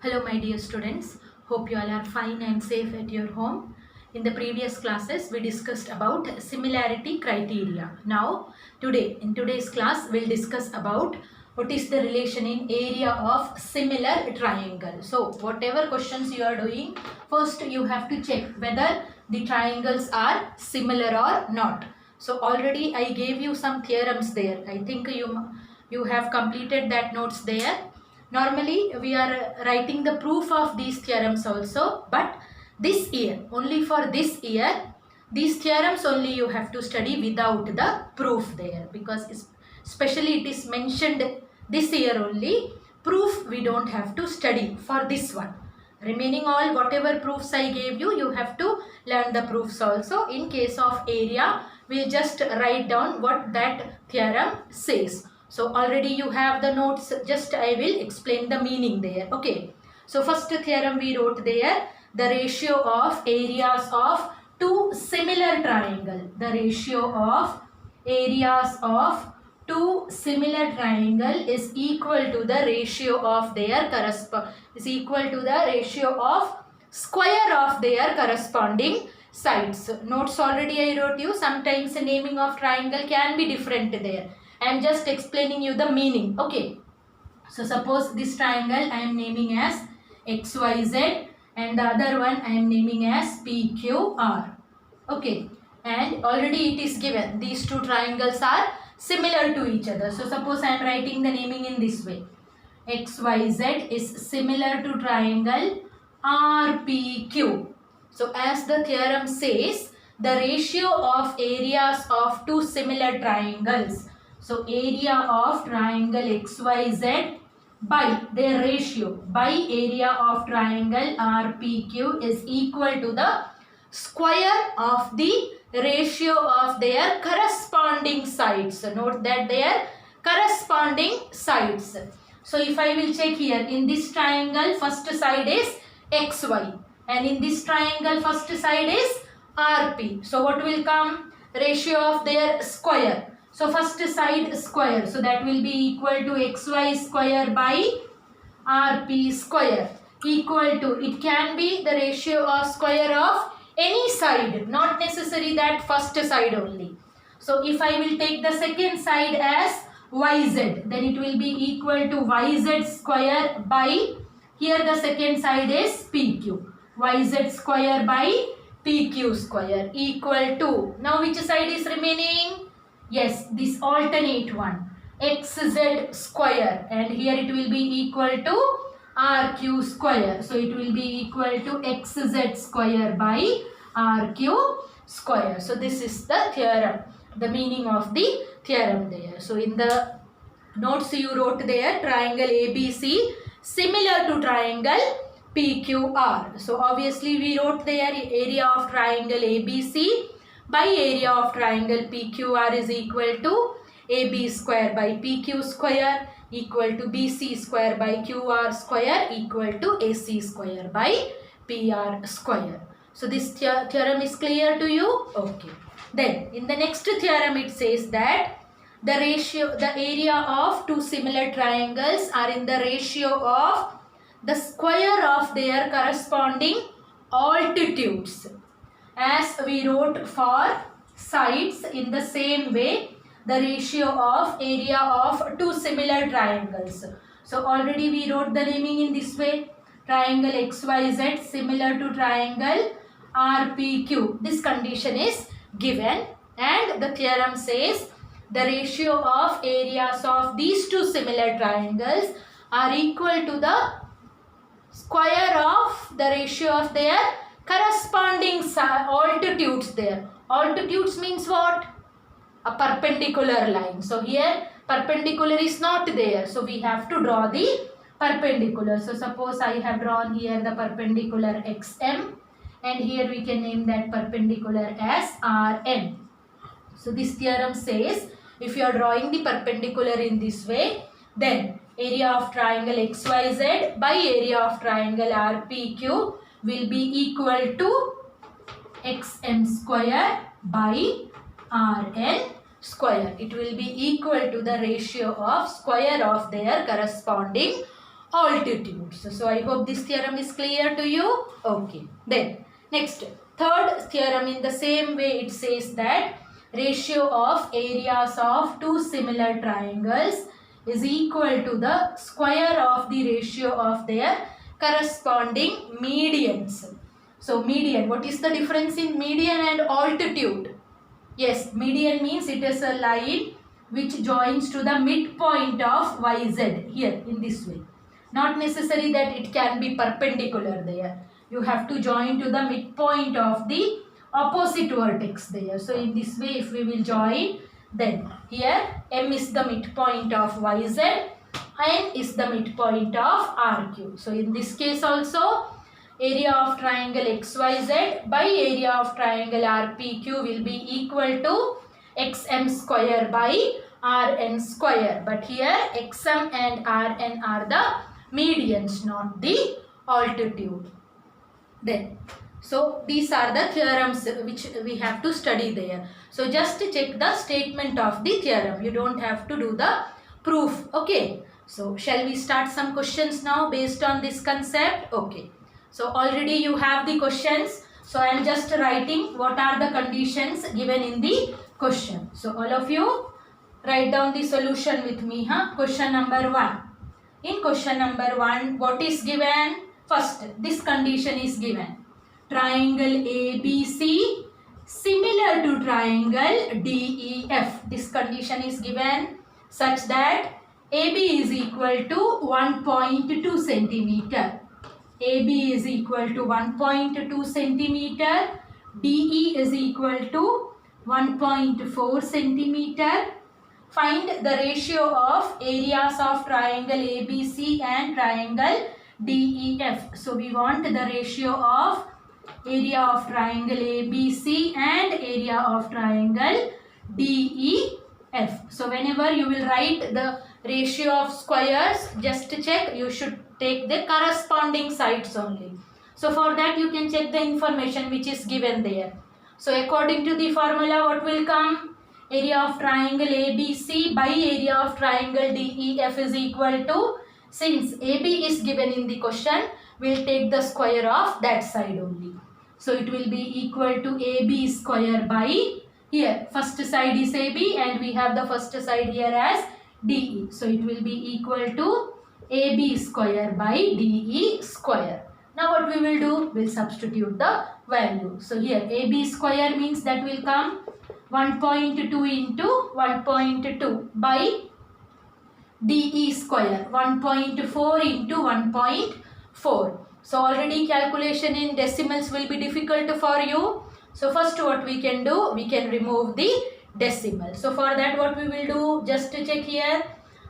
Hello my dear students, hope you all are fine and safe at your home. In the previous classes we discussed about similarity criteria. Now in today's class we'll discuss about what is the relation in area of similar triangle. So whatever questions you are doing, first you have to check whether the triangles are similar or not. So already I gave you some theorems there. I think you have completed that notes there. Normally we are writing the proof of these theorems also, but this year, only for this year, these theorems only you have to study without the proof there, because especially it is mentioned this year only. Proof we don't have to study for this one. Remaining all whatever proofs I gave you, you have to learn the proofs also. In case of area, we'll just write down what that theorem says. So already you have the notes, just I will explain the meaning there. Okay. So first theorem we wrote there, the ratio of areas of two similar triangle. The ratio of areas of two similar triangle is equal to the ratio of their square of their corresponding sides. Notes already I wrote you. Sometimes the naming of triangle can be different there. I am just explaining you the meaning. Okay. So suppose this triangle I am naming as XYZ and the other one I am naming as PQR. Okay. And already it is given. These two triangles are similar to each other. So suppose I am writing the naming in this way. XYZ is similar to triangle RPQ. So as the theorem says, the ratio of areas of two similar triangles. So area of triangle XYZ by their ratio by area of triangle RPQ is equal to the square of the ratio of their corresponding sides. So note that their corresponding sides. So if I will check here, in this triangle first side is XY and in this triangle first side is RP. So what will come? Ratio of their square. So first side square. So that will be equal to XY square by RP square equal to, it can be the ratio of square of any side, not necessary that first side only. So if I will take the second side as YZ, then it will be equal to YZ square by, here the second side is PQ. YZ square by PQ square equal to, now which side is remaining? Yes, this alternate one, XZ square, and here it will be equal to RQ square. So it will be equal to XZ square by RQ square. So this is the theorem, the meaning of the theorem there. So in the notes you wrote there, triangle ABC similar to triangle PQR. So obviously we wrote there area of triangle ABC by area of triangle PQR is equal to AB square by PQ square equal to BC square by QR square equal to AC square by PR square. So this theorem is clear to you? Okay. Then in the next theorem it says that the area of two similar triangles are in the ratio of the square of their corresponding altitudes. As we wrote for sides, in the same way the ratio of area of two similar triangles. So already we wrote the naming in this way, triangle XYZ similar to triangle RPQ. This condition is given and the theorem says the ratio of areas of these two similar triangles are equal to the square of the ratio of their corresponding altitudes there. Altitudes means what? A perpendicular line. So here perpendicular is not there. So we have to draw the perpendicular. So suppose I have drawn here the perpendicular XM and here we can name that perpendicular as RN. So this theorem says if you are drawing the perpendicular in this way, then area of triangle XYZ by area of triangle RPQ will be equal to XM square by RN square. It will be equal to the ratio of square of their corresponding altitudes. So I hope this theorem is clear to you. Okay. Then next, third theorem, in the same way it says that ratio of areas of two similar triangles is equal to the square of the ratio of their corresponding medians. So median, what is the difference in median and altitude? Yes, median means it is a line which joins to the midpoint of YZ here in this way. Not necessary that it can be perpendicular there. You have to join to the midpoint of the opposite vertex there. So in this way, if we will join, then here M is the midpoint of YZ, N is the midpoint of RQ. So in this case also, area of triangle XYZ by area of triangle RPQ will be equal to XM square by RN square. But here XM and RN are the medians, not the altitude. Then, so these are the theorems which we have to study there. So just check the statement of the theorem. You don't have to do the proof. Okay. So shall we start some questions now based on this concept? Okay. So already you have the questions. So I am just writing what are the conditions given in the question. So all of you write down the solution with me. Question number 1. In question number 1, what is given? First, this condition is given. Triangle ABC similar to triangle DEF. This condition is given such that AB is equal to 1.2 centimeter. AB is equal to 1.2 centimeter. DE is equal to 1.4 centimeter. Find the ratio of areas of triangle ABC and triangle DEF. So we want the ratio of area of triangle ABC and area of triangle DEF. So whenever you will write the ratio of squares, just check, you should take the corresponding sides only. So for that you can check the information which is given there. So according to the formula, what will come? Area of triangle ABC by area of triangle DEF is equal to, since AB is given in the question, we will take the square of that side only. So it will be equal to AB square by, here first side is AB and we have the first side here as DE. So it will be equal to AB square by DE square. Now what we will do? We will substitute the value. So here AB square means that will come 1.2 into 1.2 by DE square 1.4 into 1.4. So already calculation in decimals will be difficult for you. So first what we can do? We can remove the decimal. So for that what we will do? Just to check here.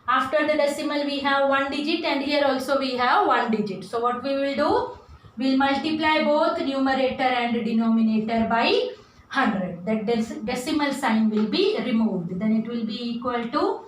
After the decimal we have 1 digit and here also we have 1 digit. So what we will do? We will multiply both numerator and denominator by 100. That decimal sign will be removed. Then it will be equal to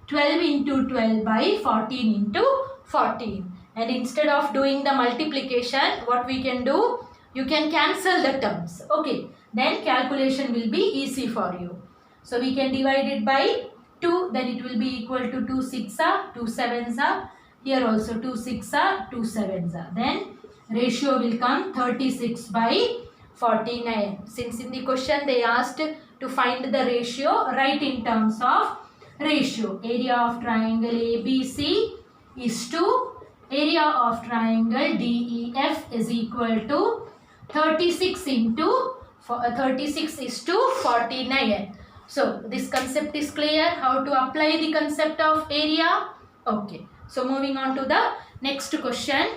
12 into 12 by 14 into 14. And instead of doing the multiplication, what we can do? You can cancel the terms. Okay. Then calculation will be easy for you. So we can divide it by 2. Then it will be equal to 2 6s, 2 7s. Here also 2 6s, 2 7s. Then ratio will come 36 by 49. Since in the question they asked to find the ratio, write in terms of ratio. Area of triangle ABC is to area of triangle DEF is equal to 36 into 36 is to 49. So this concept is clear. How to apply the concept of area? Okay. So moving on to the next question.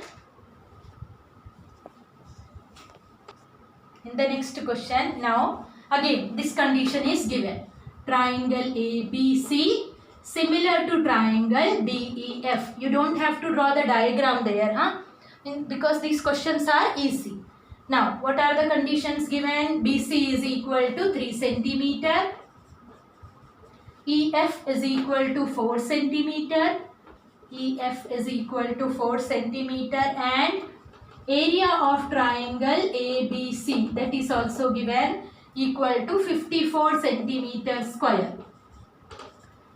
In the next question, now again this condition is given. Triangle ABC similar to triangle DEF. You don't have to draw the diagram there, because these questions are easy. Now, what are the conditions given? BC is equal to 3 centimeter. EF is equal to 4 centimeter. EF is equal to 4 centimeter and area of triangle ABC, that is also given, equal to 54 centimeter square.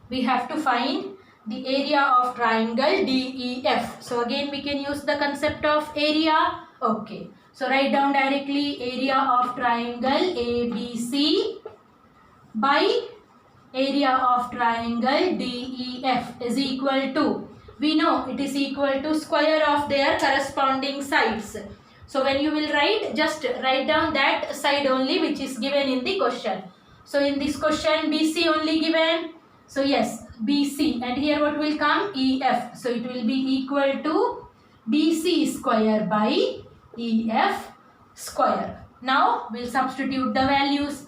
We have to find the area of triangle DEF. So again we can use the concept of area. Okay. So write down directly area of triangle ABC by area of triangle DEF is equal to, we know it is equal to square of their corresponding sides. So when you will write, just write down that side only which is given in the question. So in this question BC only given. So yes, BC, and here what will come? EF. So it will be equal to BC square by EF square. Now we'll substitute the values.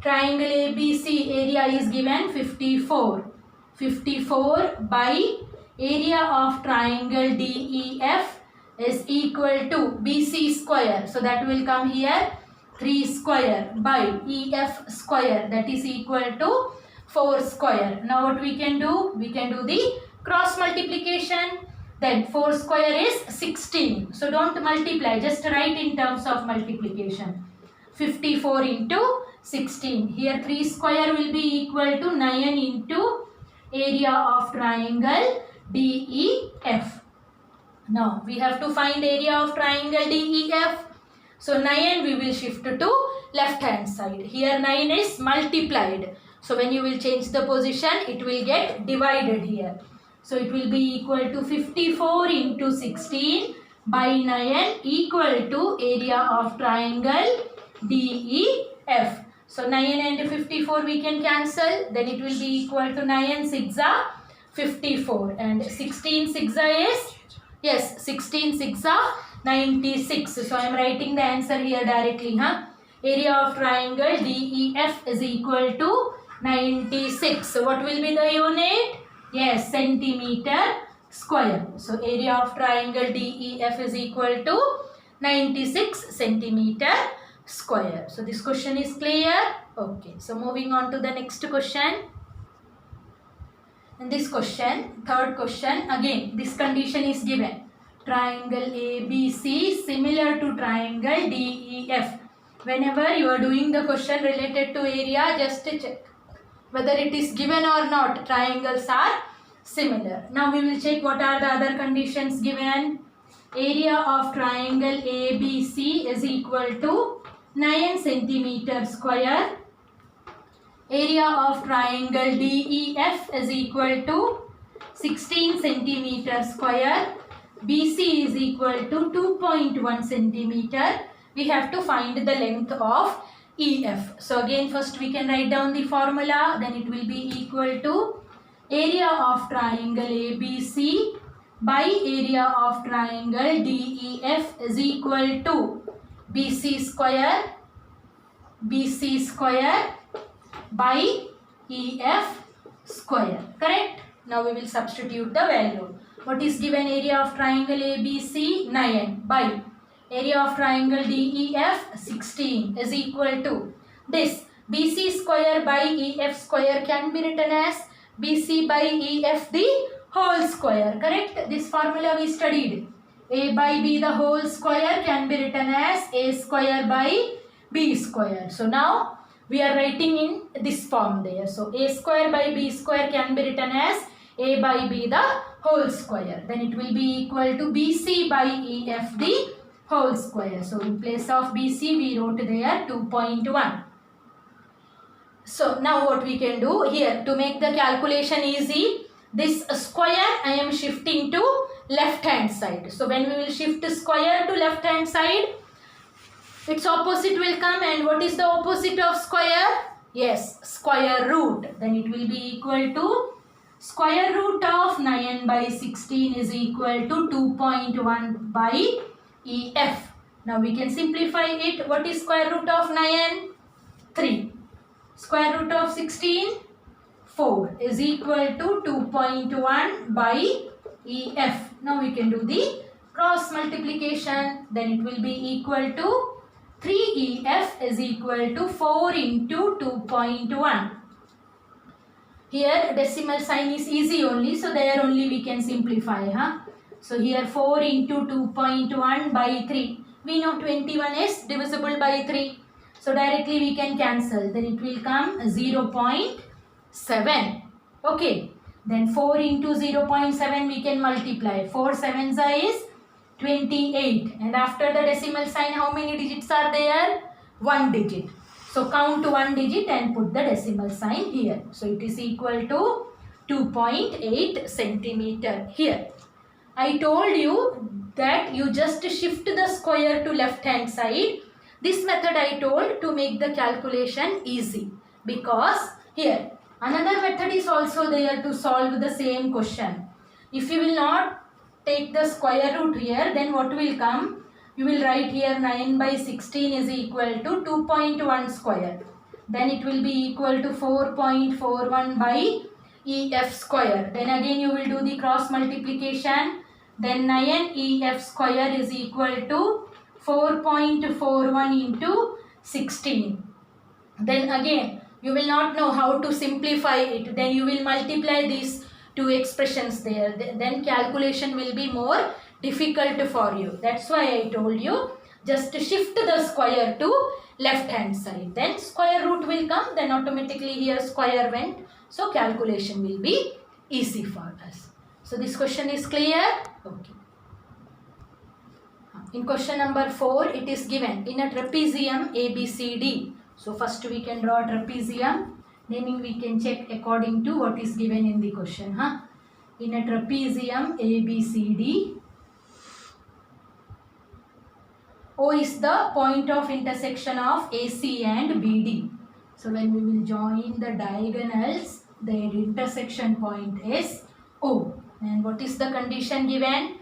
Triangle ABC area is given 54. 54 by area of triangle DEF is equal to BC square. So that will come here 3 square by EF square, that is equal to 4 square. Now what we can do? We can do the cross multiplication. Then 4 square is 16. So don't multiply, just write in terms of multiplication. 54 into 16. Here 3 square will be equal to 9 into area of triangle DEF. Now we have to find area of triangle DEF. So 9 we will shift to left hand side. Here 9 is multiplied. So when you will change the position, it will get divided here. So it will be equal to 54 into 16 by 9 equal to area of triangle DEF. So 9 and 54 we can cancel. Then it will be equal to 9 6 are 54 and 16 6 is, yes, 16 6 are 96. So I am writing the answer here directly. Area of triangle DEF is equal to 96. So what will be the unit? Yes, centimeter square. So area of triangle DEF is equal to 96 centimeter square. So this question is clear. Okay. So moving on to the next question. In this question, third question, again this condition is given. Triangle ABC similar to triangle DEF. Whenever you are doing the question related to area, just check whether it is given or not. Triangles are similar. Now we will check what are the other conditions given. Area of triangle ABC is equal to 9 centimeter square. Area of triangle DEF is equal to 16 centimeter square. BC is equal to 2.1 centimeter. We have to find the length of EF. So again first we can write down the formula. Then it will be equal to area of triangle ABC by area of triangle DEF is equal to BC square by EF square. Correct? Now we will substitute the value. What is given? Area of triangle ABC 9 by area of triangle DEF 16 is equal to this. BC square by EF square can be written as BC by EF the whole square. Correct? This formula we studied. A by B the whole square can be written as A square by B square. So now we are writing in this form there. So A square by B square can be written as A by B the whole square. Then it will be equal to BC by EF the whole square. So in place of BC we wrote there 2.1. So now what we can do here to make the calculation easy, this square I am shifting to left hand side. So when we will shift square to left hand side, its opposite will come, and what is the opposite of square? Yes, square root. Then it will be equal to square root of 9 by 16 is equal to 2.1 by EF. Now we can simplify it. What is square root of 9? 3. Square root of 16? 4 is equal to 2.1 by EF. Now we can do the cross multiplication. Then it will be equal to 3EF is equal to 4 into 2.1. Here decimal sign is easy only, so there only we can simplify. So here 4 into 2.1 by 3. We know 21 is divisible by 3. So directly we can cancel. Then it will come 0.7. Okay. Then 4 into 0.7 we can multiply. 4 sevens is 28. And after the decimal sign, how many digits are there? 1 digit. So count 1 digit and put the decimal sign here. So it is equal to 2.8 centimeter here. I told you that you just shift the square to left hand side. This method I told to make the calculation easy, because here another method is also there to solve the same question. If you will not take the square root here, then what will come? You will write here 9 by 16 is equal to 2.1 square. Then it will be equal to 4.41 by EF square. Then again you will do the cross multiplication. Then 9 EF square is equal to 4.41 into 16. Then again you will not know how to simplify it. Then you will multiply these two expressions there. Then calculation will be more difficult for you. That's why I told you just shift the square to left hand side. Then square root will come. Then automatically here square went. So calculation will be easy for us. So this question is clear? Okay. In question number 4, it is given in a trapezium ABCD. So first we can draw a trapezium. Naming we can check according to what is given in the question. In a trapezium ABCD, O is the point of intersection of AC and BD. So when we will join the diagonals, the intersection point is O. And what is the condition given?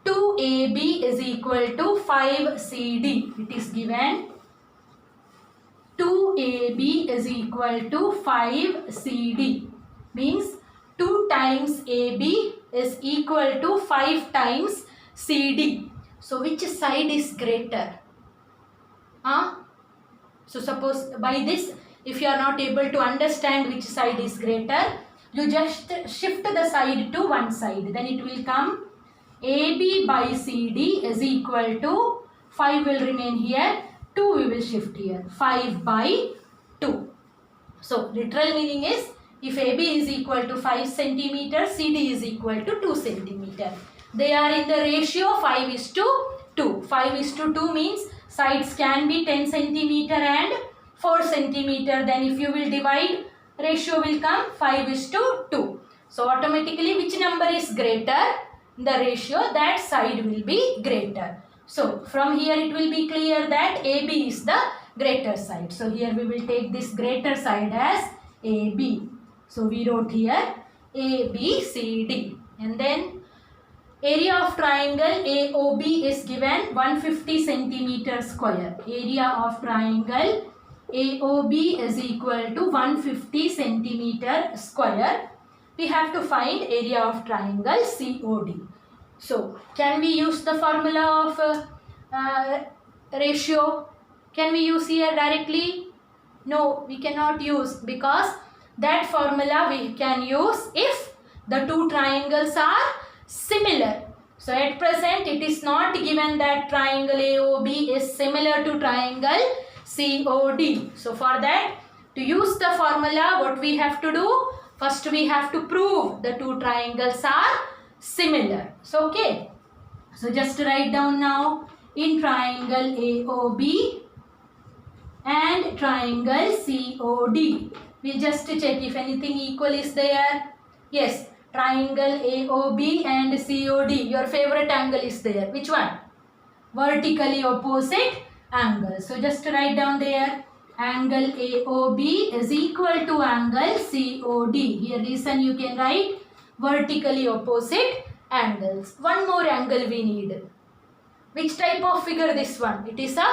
2AB is equal to 5CD. It is given 2AB is equal to 5CD. Means 2 times AB is equal to 5 times CD. So which side is greater? So suppose by this, if you are not able to understand which side is greater, you just shift the side to one side. Then it will come AB by CD is equal to 5 will remain here, 2 we will shift here, 5 by 2. So literal meaning is, if AB is equal to 5 centimeter, CD is equal to 2 centimeter. They are in the ratio 5 is to 2. 5 is to 2 means sides can be 10 centimeter and 4 centimeter. Then if you will divide, ratio will come 5 is to 2. So automatically which number is greater? The ratio, that side will be greater. So from here it will be clear that AB is the greater side. So here we will take this greater side as AB. So we wrote here ABCD. And then area of triangle AOB is given 150 centimeter square. Area of triangle AOB is equal to 150 centimeter square. We have to find area of triangle COD. So can we use the formula of ratio? Can we use here directly? No, we cannot use, because that formula we can use if the two triangles are similar. So at present it is not given that triangle AOB is similar to triangle COD. So for that, to use the formula, what we have to do? First we have to prove the two triangles are similar. So okay. So just write down now, in triangle AOB and triangle COD. We'll just check if anything equal is there. Yes, triangle AOB and COD. Your favorite angle is there. Which one? Vertically opposite angle. So just write down there, angle AOB is equal to angle COD. Here reason you can write vertically opposite angles. One more angle we need. Which type of figure this one? It is a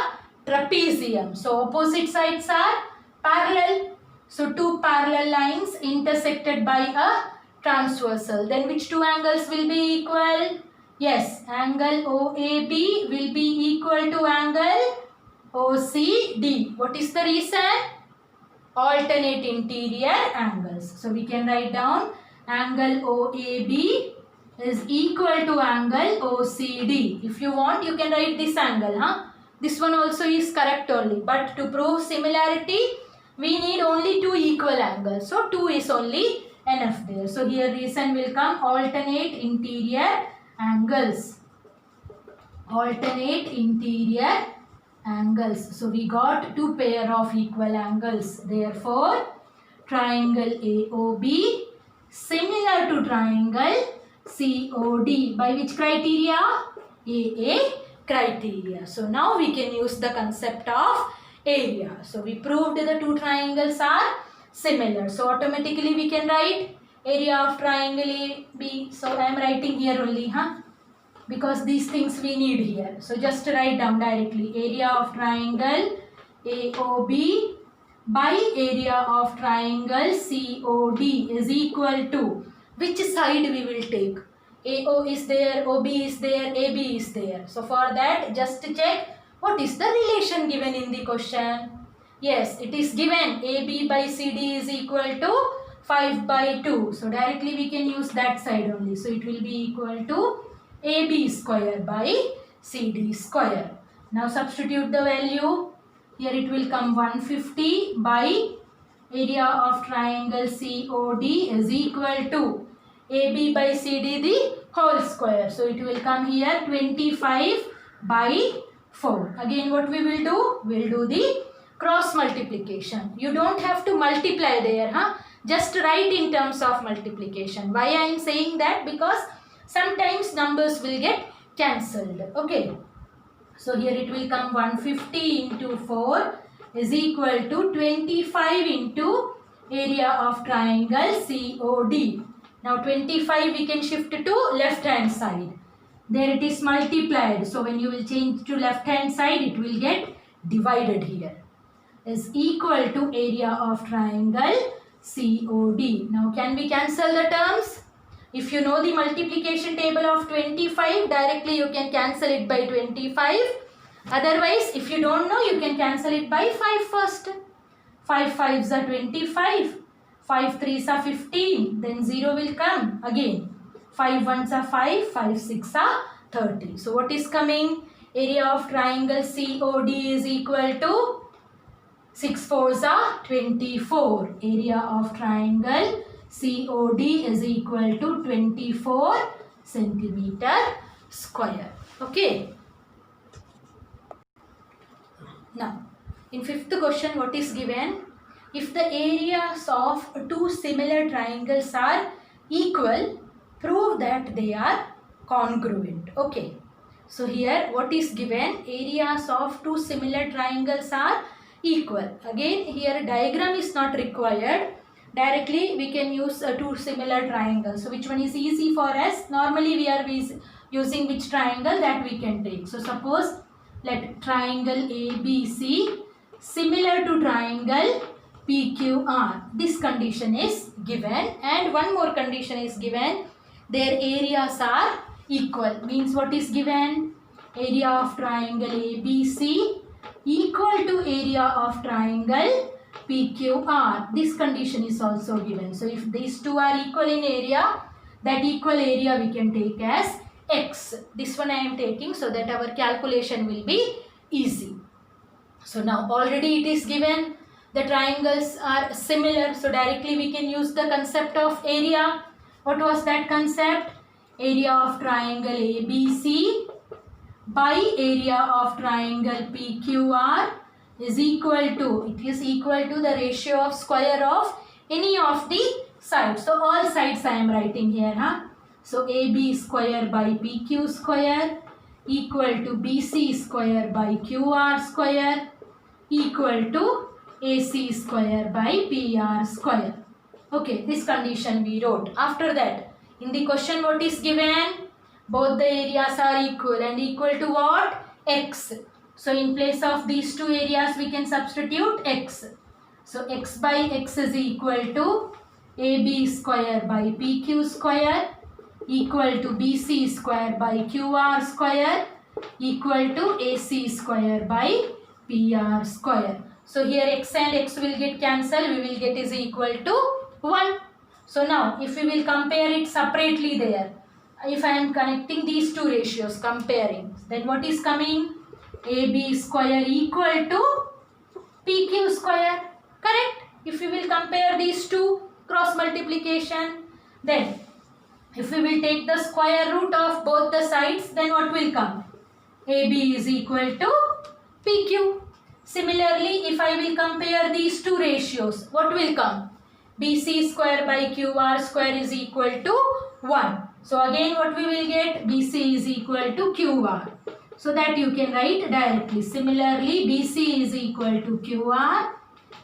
trapezium. So opposite sides are parallel. So two parallel lines intersected by a transversal. Then which two angles will be equal? Yes, angle OAB will be equal to angle OCD. What is the reason? Alternate interior angles. So we can write down angle OAB is equal to angle OCD. If you want, you can write this angle. This one also is correct only. But to prove similarity, we need only two equal angles. So 2 is only enough there. So here reason will come alternate interior angles. Alternate interior angles. So we got two pair of equal angles. Therefore, triangle AOB similar to triangle COD. By which criteria? AA criteria. So now we can use the concept of area. So we proved the two triangles are similar. So automatically we can write area of triangle AB. So I am writing here only, because these things we need here. So just write down directly area of triangle AOB by area of triangle COD is equal to which side we will take. AO is there, OB is there, AB is there. So for that just check what is the relation given in the question. Yes, it is given AB by CD is equal to 5 by 2. So directly we can use that side only. So it will be equal to AB square by CD square. Now substitute the value. Here it will come 150 by area of triangle COD is equal to AB by CD the whole square. So it will come here 25 by 4. Again what we will do? We will do the cross multiplication. You don't have to multiply there. Just write in terms of multiplication. Why I am saying that? Because sometimes numbers will get cancelled. Okay. So here it will come 150 into 4 is equal to 25 into area of triangle COD. Now 25 we can shift to left hand side. There it is multiplied. So when you will change to left hand side it will get divided here. Is equal to area of triangle COD. Now can we cancel the terms? If you know the multiplication table of 25, directly you can cancel it by 25. Otherwise, if you don't know, you can cancel it by 5 first. 5 5s are 25. 5 3s are 15. Then 0 will come again. 5 1s are 5. 5 6 are 30. So what is coming? Area of triangle COD is equal to 6 4s are 24. Area of triangle COD is equal to 24 centimeter square. Okay. Now, in fifth question, what is given? If the areas of two similar triangles are equal, prove that they are congruent. Okay. So here, what is given? Areas of two similar triangles are equal. Again, here diagram is not required. Directly we can use two similar triangles. So which one is easy for us? Normally we are using which triangle that we can take. So suppose let triangle ABC similar to triangle PQR. This condition is given and one more condition is given. Their areas are equal. Means what is given? Area of triangle ABC equal to area of triangle PQR. This condition is also given. So if these two are equal in area, that equal area we can take as X. This one I am taking so that our calculation will be easy. So now already it is given the triangles are similar. So directly we can use the concept of area. What was that concept? Area of triangle ABC by area of triangle PQR is equal to, it is equal to the ratio of square of any of the sides. So all sides I am writing here. So AB square by PQ square equal to BC square by QR square equal to AC square by PR square. Okay, this condition we wrote. After that, in the question what is given? Both the areas are equal and equal to what? X. So in place of these two areas we can substitute X. So X by X is equal to AB square by PQ square equal to BC square by QR square equal to AC square by PR square. So here X and X will get cancelled. We will get is equal to 1. So now if we will compare it separately there, if I am connecting these two ratios, comparing, then what is coming? AB square equal to PQ square. Correct? If we will compare these two, cross multiplication. Then if we will take the square root of both the sides, then what will come? AB is equal to PQ. Similarly, if I will compare these two ratios, what will come? BC square by QR square is equal to 1. So again what we will get? BC is equal to QR. So that you can write directly. Similarly, BC is equal to QR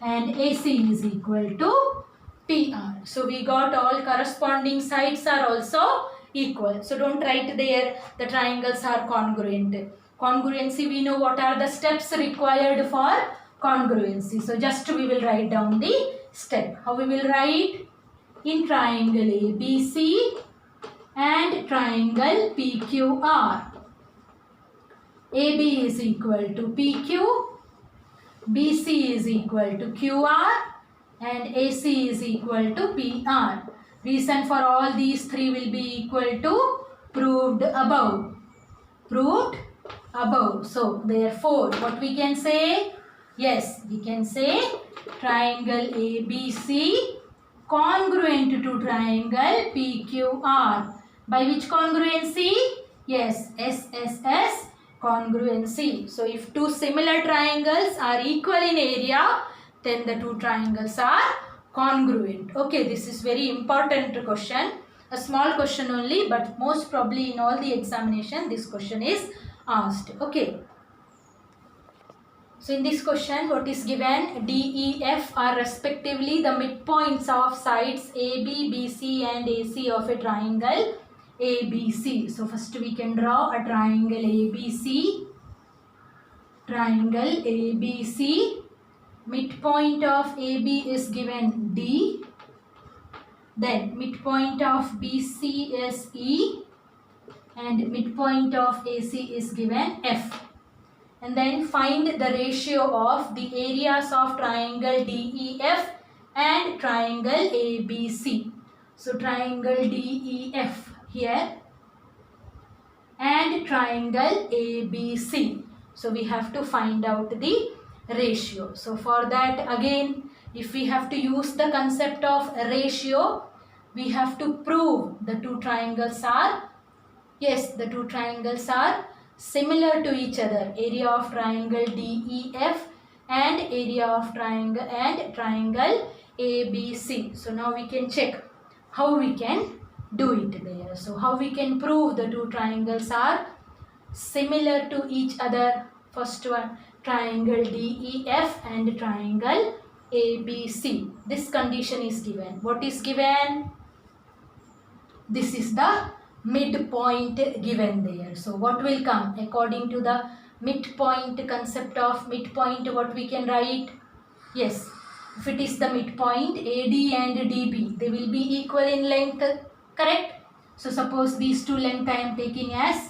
and AC is equal to PR. So we got all corresponding sides are also equal. So don't write there the triangles are congruent. Congruency, we know what are the steps required for congruency. So just we will write down the step. How we will write? In triangle ABC and triangle PQR. AB is equal to PQ, BC is equal to QR and AC is equal to PR. Reason for all these three will be equal to proved above. Proved above. So therefore what we can say? Yes, we can say triangle ABC congruent to triangle PQR. By which congruency? Yes, SSS congruency. So if two similar triangles are equal in area, then the two triangles are congruent. Okay, this is very important question. A small question only, but most probably in all the examination this question is asked. Okay. So in this question what is given? D, E, F are respectively the midpoints of sides AB, BC and AC of a triangle ABC. So first we can draw a triangle ABC. Triangle ABC. Midpoint of AB is given D. Then midpoint of BC is E. And midpoint of AC is given F. And then find the ratio of the areas of triangle DEF and triangle ABC. So triangle DEF here and triangle ABC. So we have to find out the ratio. So for that again, if we have to use the concept of ratio, we have to prove the two triangles are, yes, the two triangles are similar to each other. Area of triangle DEF and area of triangle ABC. So now we can check how we can do it there. So how we can prove the two triangles are similar to each other? First one, triangle DEF and triangle ABC. This condition is given. What is given? This is the midpoint given there. So what will come? According to the midpoint concept of midpoint, what we can write? Yes, if it is the midpoint, AD and DB, they will be equal in length, correct? So suppose these two length I am taking as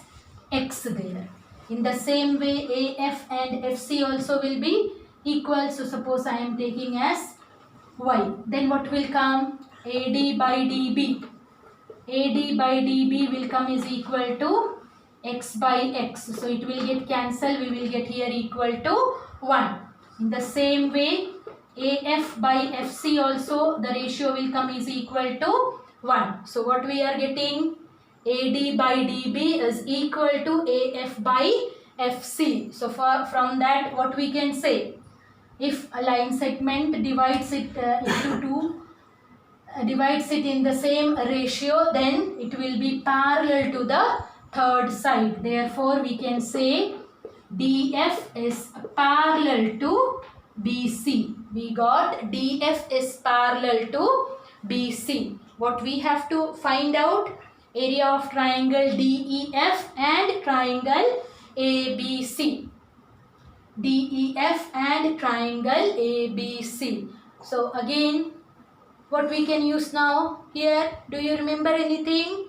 X there. In the same way AF and FC also will be equal. So suppose I am taking as Y. Then what will come? AD by DB. AD by DB will come is equal to X by X. So it will get cancelled. We will get here equal to 1. In the same way, AF by FC also the ratio will come is equal to 1. So what we are getting? AD by DB is equal to AF by FC. So from that what we can say? If a line segment divides it into two, divides it in the same ratio, then it will be parallel to the third side. Therefore we can say DF is parallel to BC. We got DF is parallel to BC. What we have to find out? Area of triangle DEF and triangle ABC. DEF and triangle ABC. So again, what we can use now here? Do you remember anything?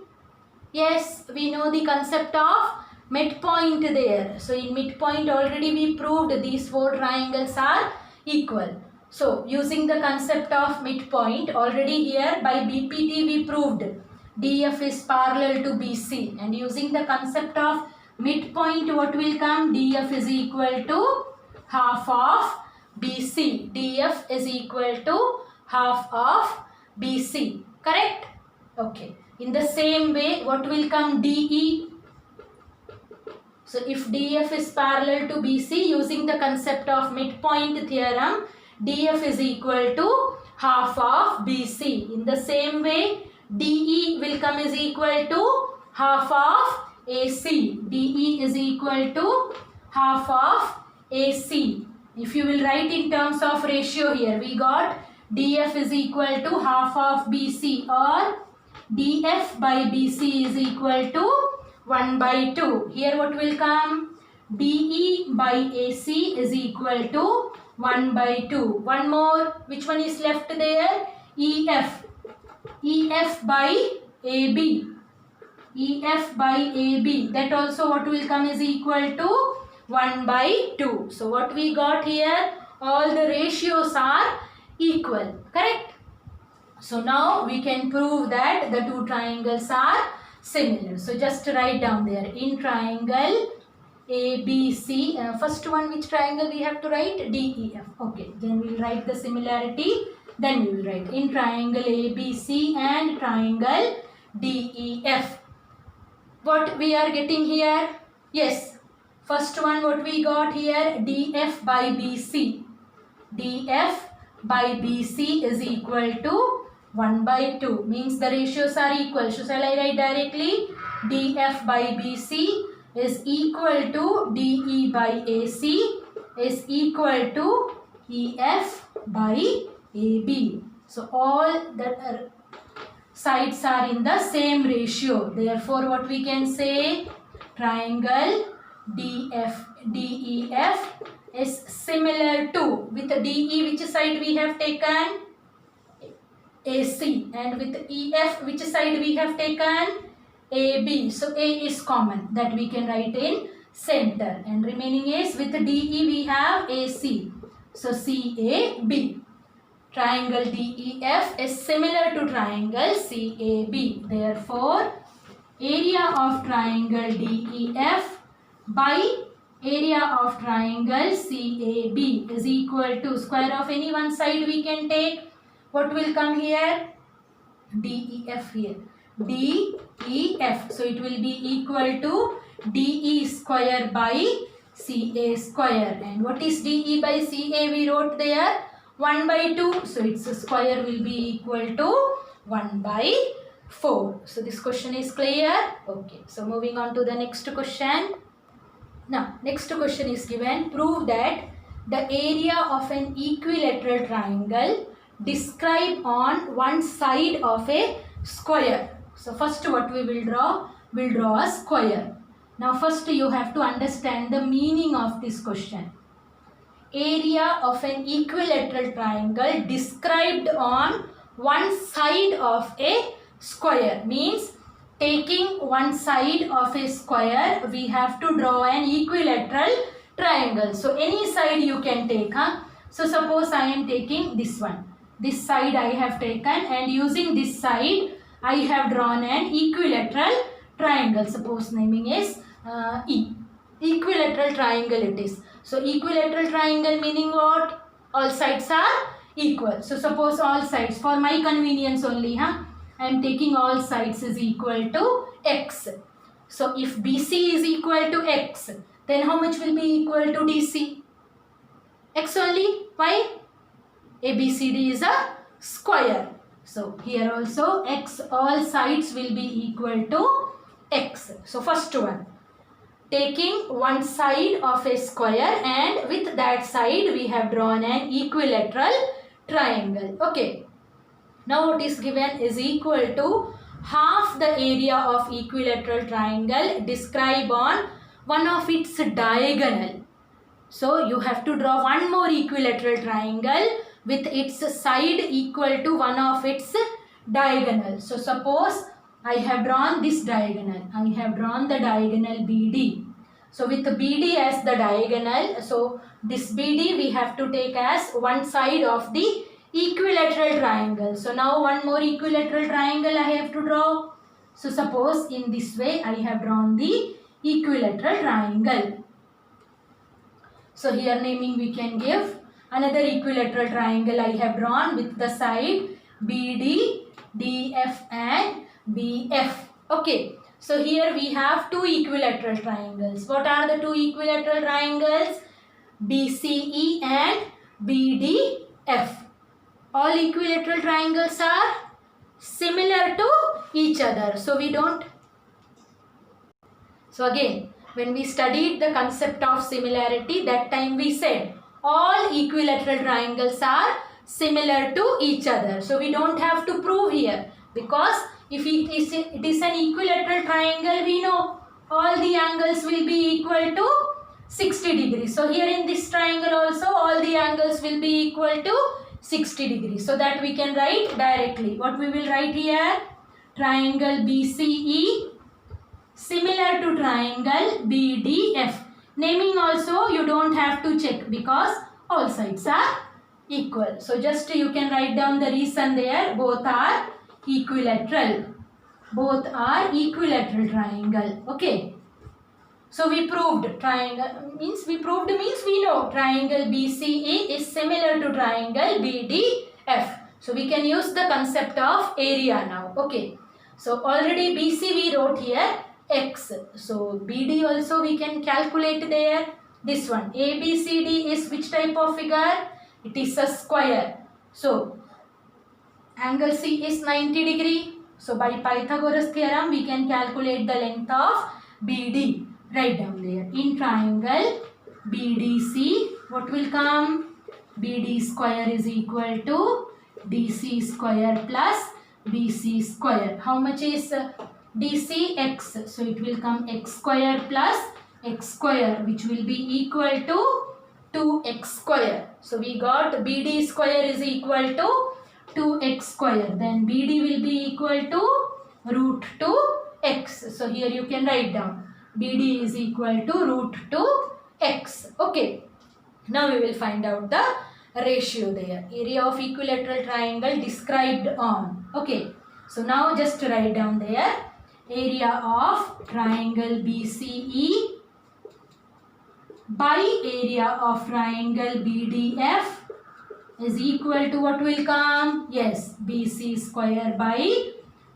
Yes, we know the concept of midpoint there. So in midpoint already we proved these four triangles are equal. So using the concept of midpoint, already here by BPT we proved DF is parallel to BC, and using the concept of midpoint what will come? DF is equal to half of BC. DF is equal to half of BC. Correct? Okay. In the same way, what will come? DE. So if DF is parallel to BC, using the concept of midpoint theorem, DF is equal to half of BC. In the same way, DE will come is equal to half of AC. DE is equal to half of AC. If you will write in terms of ratio here, we got DF is equal to half of BC, or DF by BC is equal to 1 by 2. Here what will come? DE by AC is equal to 1 by 2. One more. Which one is left there? EF. EF by AB. EF by AB. That also what will come is equal to 1 by 2. So what we got here? All the ratios are equal. Correct? So now we can prove that the two triangles are similar. So just write down there. In triangle ABC, first one, which triangle we have to write? DEF. Okay, then we will write the similarity. Then we will write in triangle ABC and triangle DEF. What we are getting here? Yes, first one what we got here? DF by BC. DF by BC is equal to 1 by 2. Means the ratios are equal. So shall I write directly? DF by BC is equal to DE by AC is equal to EF by AB. So all the sides are in the same ratio. Therefore what we can say? Triangle DEF is similar to, with the DE which side we have taken? AC, and with EF which side we have taken? AB. So A is common, that we can write in center, and remaining is with DE we have AC. So CAB. Triangle DEF is similar to triangle CAB. Therefore area of triangle DEF by area of triangle CAB is equal to square of any one side we can take. What will come here? DEF here. DEF. So it will be equal to DE square by CA square. And what is DE by CA? We wrote there 1 by 2. So its square will be equal to 1 by 4. So this question is clear. Okay. So moving on to the next question. Now next question is given. Prove that the area of an equilateral triangle described on one side of a square. So first what we will draw? We'll draw a square. Now first you have to understand the meaning of this question. Area of an equilateral triangle described on one side of a square means taking one side of a square we have to draw an equilateral triangle. So any side you can take. So suppose I am taking this one. This side I have taken, and using this side I have drawn an equilateral triangle. Suppose naming is E. Equilateral triangle it is. So equilateral triangle meaning what? All sides are equal. So suppose all sides, for my convenience only, I am taking all sides is equal to X. So if BC is equal to X, then how much will be equal to DC? X only. Why? ABCD is a square. So here also X, all sides will be equal to X. So first one, taking one side of a square, and with that side we have drawn an equilateral triangle. Okay. Now what is given is equal to half the area of equilateral triangle described on one of its diagonal. So you have to draw one more equilateral triangle with its side equal to one of its diagonal. So suppose I have drawn this diagonal. I have drawn the diagonal BD. So with BD as the diagonal, so this BD we have to take as one side of the equilateral triangle. So now one more equilateral triangle I have to draw. So suppose in this way I have drawn the equilateral triangle. So here naming we can give another equilateral triangle I have drawn with the side BD, DF and BF. Okay, so here we have two equilateral triangles. What are the two equilateral triangles? BCE and BDF. All equilateral triangles are similar to each other. So again, when we studied the concept of similarity, that time we said all equilateral triangles are similar to each other. So we don't have to prove here, because if it is an equilateral triangle, we know all the angles will be equal to 60 degrees. So here in this triangle also all the angles will be equal to 60 degrees. So that we can write directly. What we will write here? Triangle BCE similar to triangle BDF. Naming also you don't have to check, because all sides are equal. So just you can write down the reason there. Both are equilateral. Both are equilateral triangle. Okay. So we proved triangle means we know triangle BCE is similar to triangle BDF. So we can use the concept of area now. Okay. So already BC we wrote here X. So BD also we can calculate there. This one ABCD is which type of figure? It is a square. So angle C is 90 degree. So by Pythagoras theorem we can calculate the length of BD. Write down there. In triangle BDC, what will come? BD square is equal to DC square plus BC square. How much is DC? X. So it will come X square plus X square, which will be equal to 2X square. So we got BD square is equal to 2X square. Then BD will be equal to root 2X. So here you can write down. BD is equal to root 2x. Okay. Now we will find out the ratio there. Area of equilateral triangle described on. Okay. So now just write down there. Area of triangle BCE by area of triangle BDF is equal to what will come? Yes, BC square by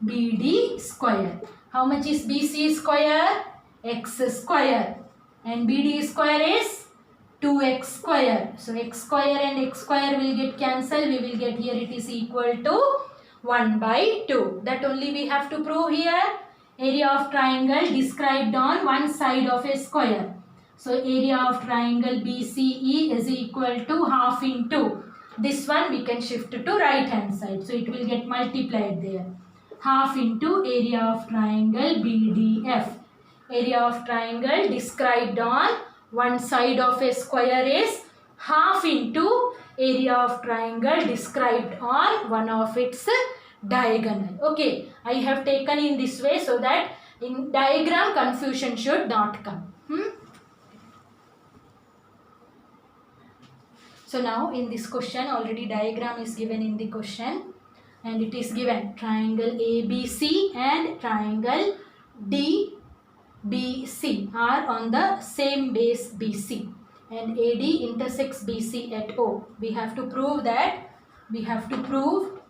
BD square. How much is BC square? X square, and BD square is 2X square. So X square and X square will get cancelled. We will get here it is equal to 1 by 2. That only we have to prove here. Area of triangle described on one side of a square. So area of triangle BCE is equal to half into. This one we can shift to right hand side. So it will get multiplied there. Half into area of triangle BDF. Area of triangle described on one side of a square is half into area of triangle described on one of its diagonal. Okay, I have taken in this way so that in diagram confusion should not come. So now in this question already diagram is given in the question, and it is given triangle ABC and triangle DBC are on the same base BC, and AD intersects BC at O. We have to prove that. We have to prove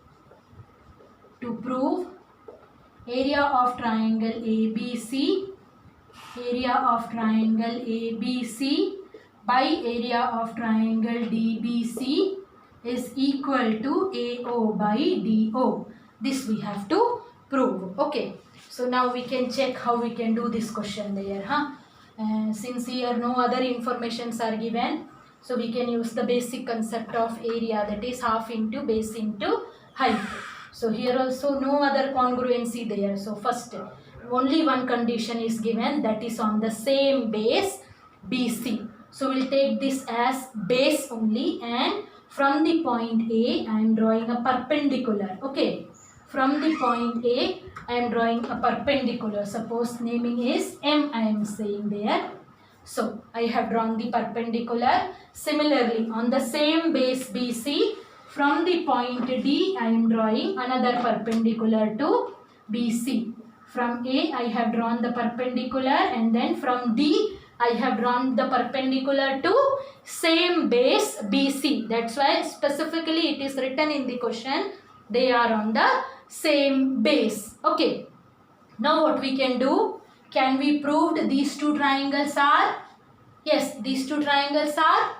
area of triangle ABC, by area of triangle DBC is equal to AO by DO. This we have to prove. Okay. So now we can check how we can do this question there. Since here no other informations are given, so we can use the basic concept of area, that is half into base into height. So here also no other congruency there. So first only one condition is given, that is on the same base BC. So we'll take this as base only, and from the point A I am drawing a perpendicular. Okay. From the point A I am drawing a perpendicular. Suppose naming is M I am saying there. So I have drawn the perpendicular. Similarly on the same base BC, from the point D I am drawing another perpendicular to BC. From A I have drawn the perpendicular, and then from D I have drawn the perpendicular to same base BC. That's why specifically it is written in the question They are on the same base. Okay. Now what we can do? Can we prove these two triangles are? Yes, these two triangles are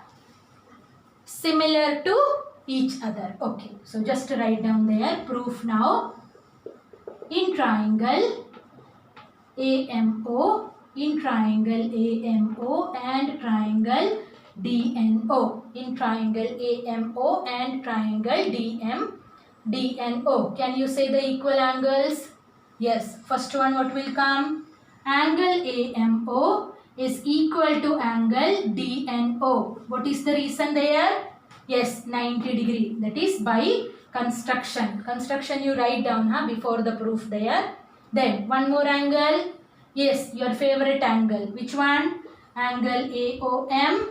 similar to each other. Okay. So just write down there. Proof now. In triangle AMO, in triangle AMO and triangle DNO, in triangle AMO and triangle DNO. Can you say the equal angles? Yes. First one, what will come? Angle AMO is equal to angle DNO. What is the reason there? Yes, 90 degree. That is by construction. Construction you write down before the proof there. Then one more angle. Yes, your favorite angle. Which one? Angle AOM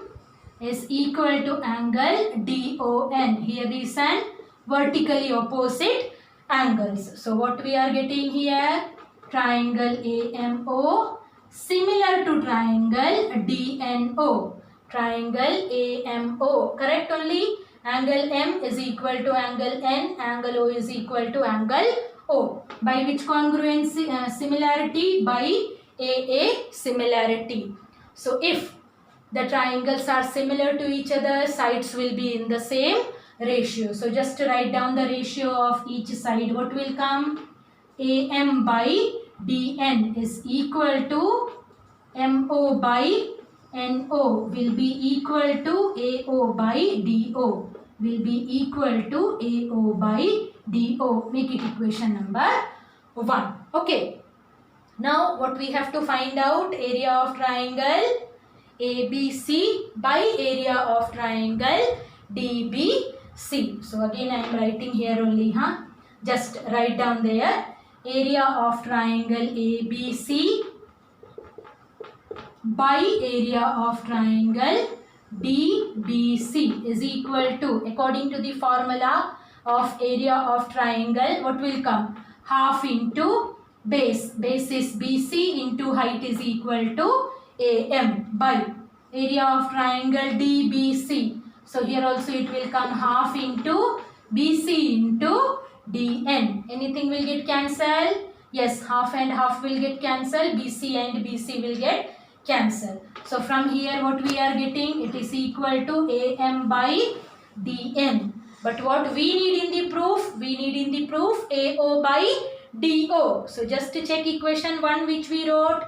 is equal to angle DON. Here is an vertically opposite angles. So what we are getting here? Triangle AMO similar to triangle DNO. Triangle AMO. Correct only? Angle M is equal to angle N. Angle O is equal to angle O. By which congruency similarity? By AA similarity. So if the triangles are similar to each other, sides will be in the same ratio. So just write down the ratio of each side. What will come? AM by DN is equal to MO by NO will be equal to AO by DO will be equal to AO by DO. Make it equation number 1. Okay. Now what we have to find out? Area of triangle ABC by area of triangle DBC. So again I am writing here only. Just write down there. Area of triangle ABC by area of triangle DBC is equal to, according to the formula of area of triangle, what will come? Half into base. Base is BC into height is equal to AM by area of triangle DBC. So here also it will come half into BC into DN. Anything will get cancelled? Yes, half and half will get cancelled. BC and BC will get cancelled. So from here what we are getting? It is equal to AM by DN. But what we need in the proof? We need in the proof AO by DO. So just to check equation 1 which we wrote.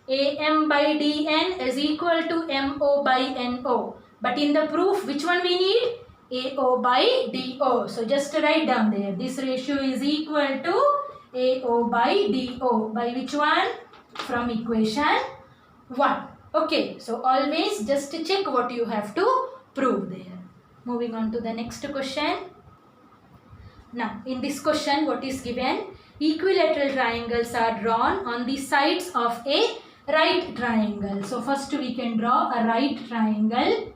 AM by DN is equal to MO by NO. But in the proof, which one we need? AO by DO. So just write down there. This ratio is equal to AO by DO. By which one? From equation 1. Okay. So always just check what you have to prove there. Moving on to the next question. Now, in this question, what is given? Equilateral triangles are drawn on the sides of a right triangle. So first we can draw a right triangle.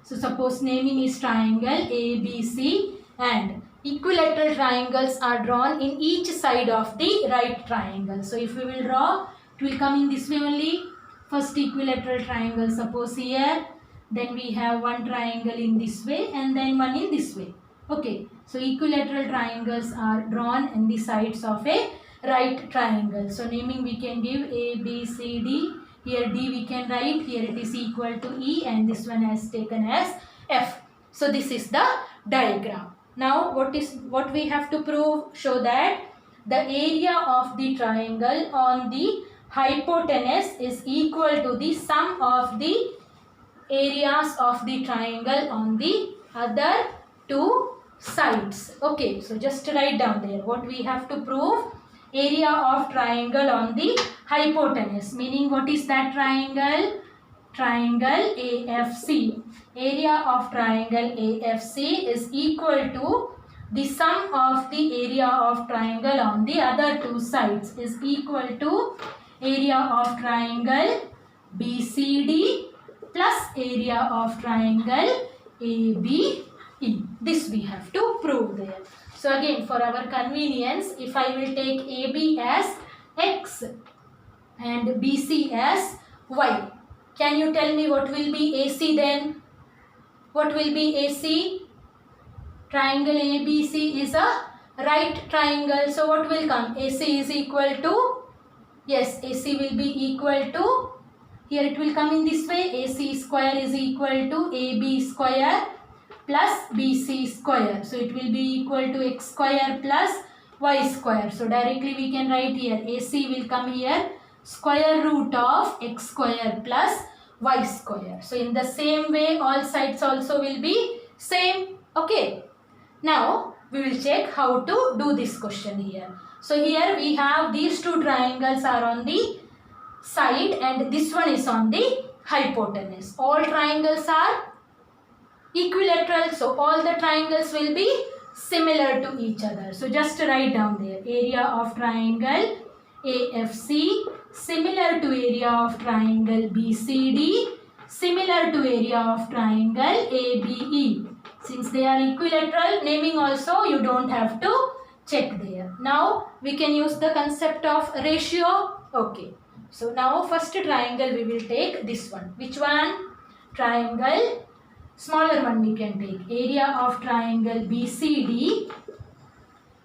So suppose naming is triangle ABC and equilateral triangles are drawn in each side of the right triangle. So if we will draw, it will come in this way only. First equilateral triangle, suppose here. Then we have one triangle in this way and then one in this way. Okay. So equilateral triangles are drawn in the sides of a right triangle. So naming we can give A, B, C, D. Here D we can write. Here it is equal to E and this one has taken as F. So this is the diagram. Now what we have to prove? Show that the area of the triangle on the hypotenuse is equal to the sum of the areas of the triangle on the other two sides. Okay, so just write down there what we have to prove. Area of triangle on the hypotenuse, meaning what is that triangle? Triangle AFC. Area of triangle AFC is equal to the sum of the area of triangle on the other two sides is equal to area of triangle BCD plus area of triangle ABE. This we have to prove there. So again, for our convenience, if I will take AB as X and BC as Y, can you tell me what will be AC then? What will be AC? Triangle ABC is a right triangle. So what will come? AC is equal to, yes, AC will be equal to, here it will come in this way, AC square is equal to AB square plus BC square. So it will be equal to x square plus y square. So directly we can write here, AC will come here, square root of x square plus y square. So in the same way, all sides also will be same. Okay. Now we will check how to do this question here. So here we have these two triangles are on the side and this one is on the hypotenuse. All triangles are equilateral, so all the triangles will be similar to each other. So just write down there, area of triangle AFC similar to area of triangle BCD similar to area of triangle ABE. Since they are equilateral, naming also you don't have to check there. Now we can use the concept of ratio. Okay. So now first triangle we will take this one. Which one? Triangle, smaller one we can take. Area of triangle BCD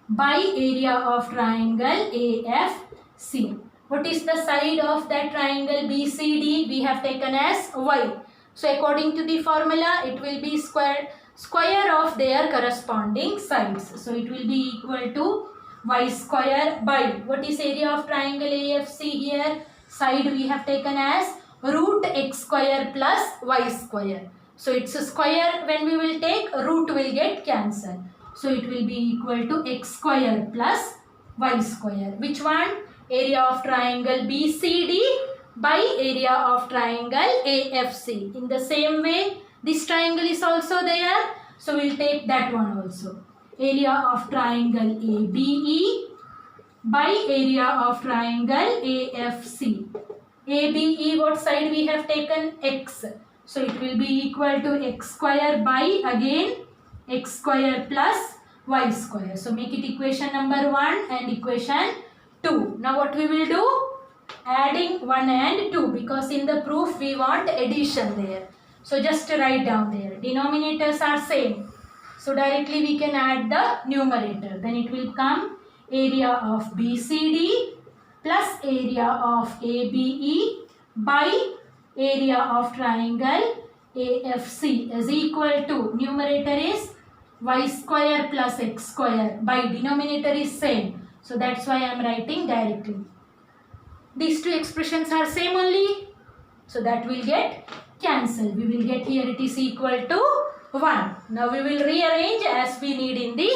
by area of triangle AFC. What is the side of that triangle BCD? We have taken as y. So according to the formula, it will be square of their corresponding sides. So it will be equal to y square by, what is area of triangle AFC here? Side we have taken as root x square plus y square. So it's a square, when we will take, root will get cancelled. So it will be equal to x square plus y square. Which one? Area of triangle BCD by area of triangle AFC. In the same way, this triangle is also there. So we'll take that one also. Area of triangle ABE by area of triangle AFC. ABE, what side we have taken? X. So it will be equal to x square by, again, x square plus y square. So make it equation number 1 and equation 2. Now what we will do? Adding 1 and 2, because in the proof we want addition there. So just write down there. Denominators are same. So directly we can add the numerator. Then it will come area of BCD plus area of ABE by area of triangle AFC is equal to, numerator is y square plus x square by denominator is same. So that's why I am writing directly. These two expressions are same only. So that will get cancelled. We will get here it is equal to 1. Now we will rearrange as we need in the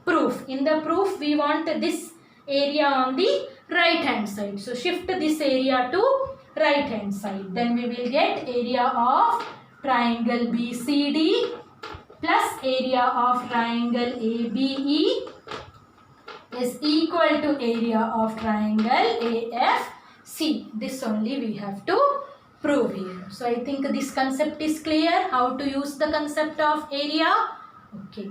proof. In the proof we want this area on the right hand side. So shift this area to right hand side. Then we will get area of triangle BCD plus area of triangle ABE is equal to area of triangle AFC. This only we have to prove here. So I think this concept is clear, how to use the concept of area. Okay.